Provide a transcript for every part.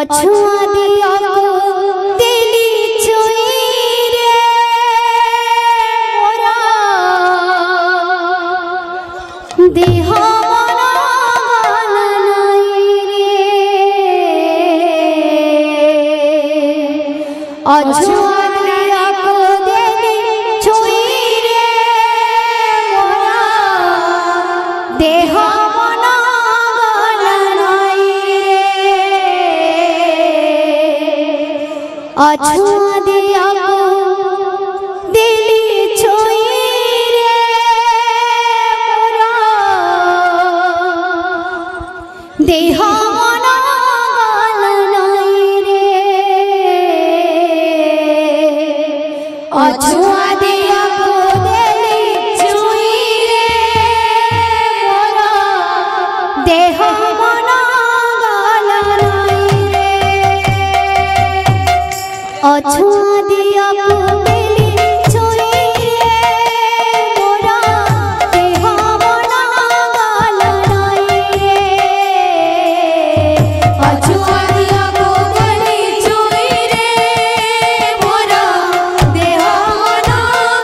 अछुआ दिया को दिली चोई रे मोरा देह मन नहीं रे अछुआ दिया को दिली चोई रे मोरा देह अछुआ दिया को दिली छोई रे मोरा देह मन नहीं रे अछुआ दिया को दिली छोई रे मोरा देह मन अछुआ दिया को दिली छोई रे मोरा देह मन नहीं रे अछुआ दिया को दिली छोई रे मोरा देह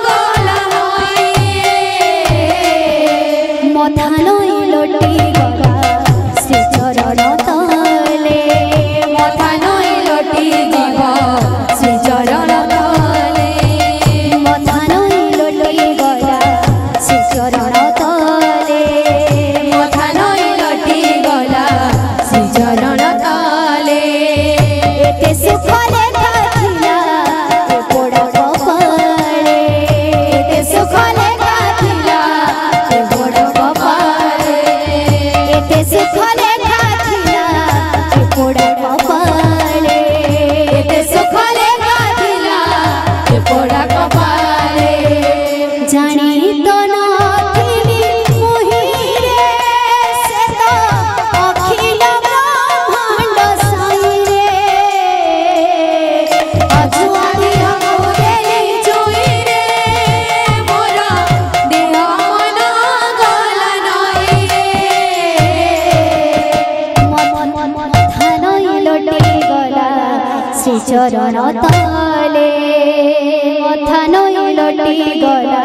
मन नहीं रे मथा नई लोटी गला श्री चरण तले मथा नई लोटी गला चरण तले मथा नई लोटी गला श्री चरण तले मथा नई लोटी गला श्री चरण तले एते सुख लेखा थिला ए पोड़ा कपाळे एते सुख लेखा थिला ए पोड़ा कपाळे एते सुख लेखा थिला ए पोड़ा कपाळे एते सुख पोड़ा कपाले जानी तो नाथिनी मोही रे से तो अखिल ब्रह्मांड साई रे अछुआ दिया को दिली छोई रे मोरा देह मन गला नहीं रे मथा नई लोटी गला श्री चरण तले मथा नई लोटी गला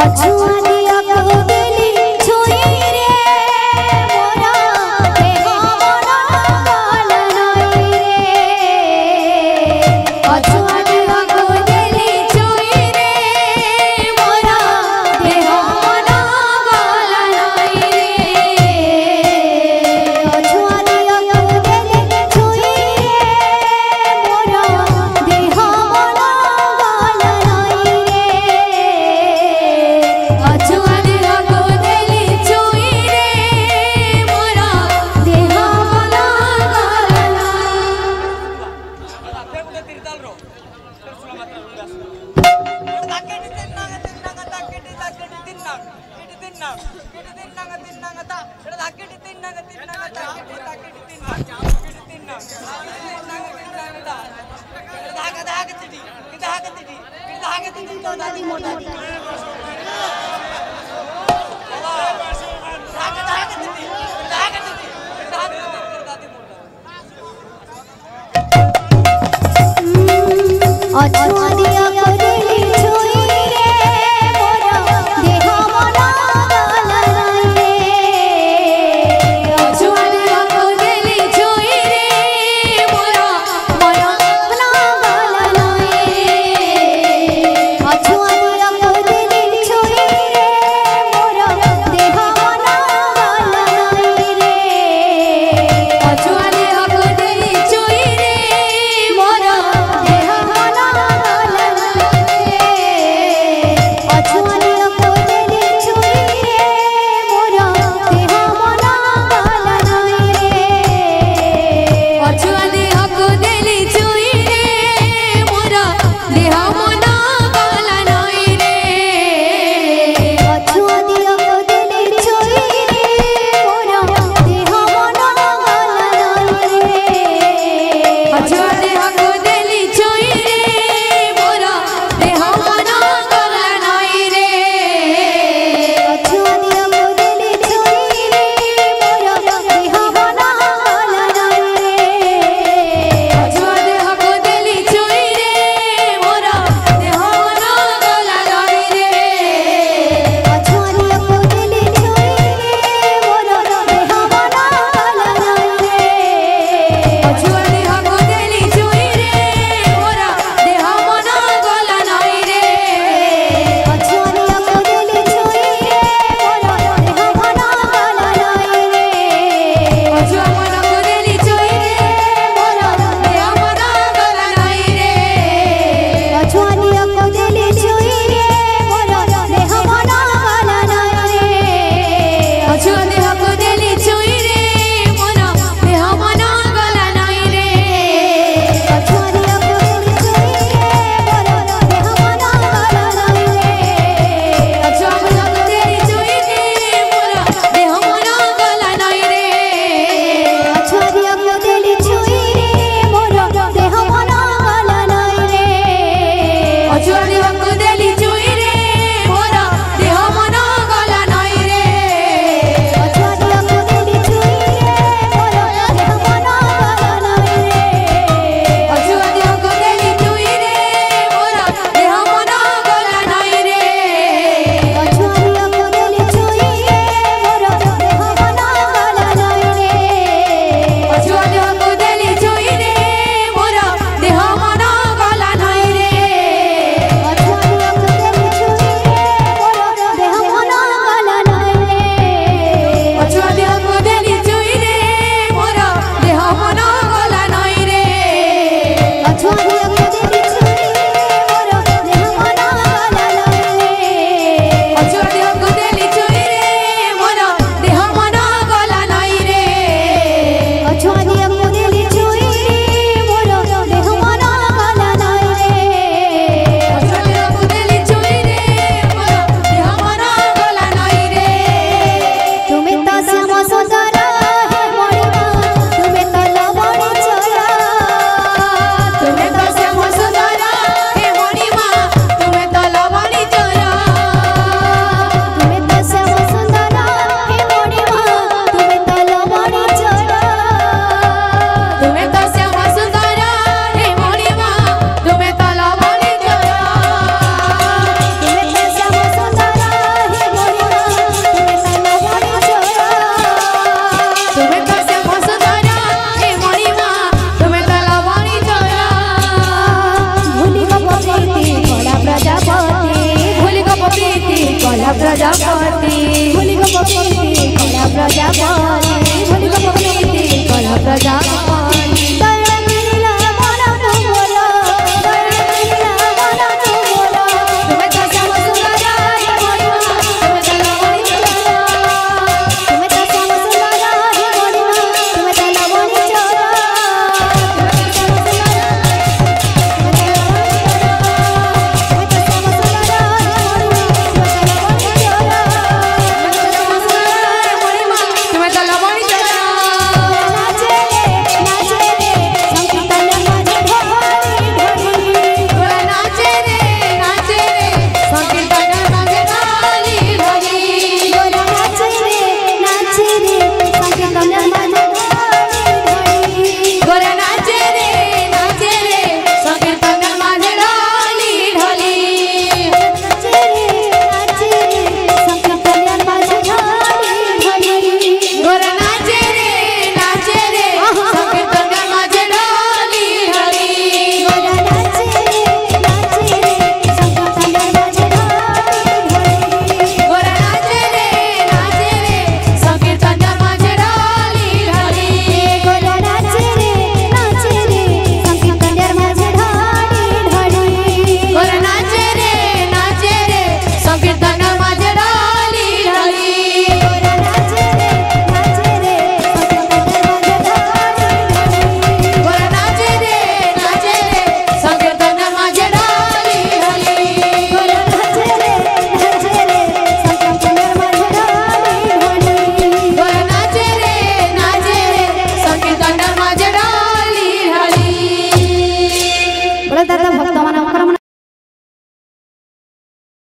अछुआ दिया को दिली छोई रे मोरा देह मन नहीं रे अछुआ दिया को दिली छोई रे मोरा देह मन नहीं रे अछुआ दिया को दिली छोई रे मोरा देह मन नहीं रे अछुआ दिया को दिली छोई रे मोरा देह मन अछुआ दिया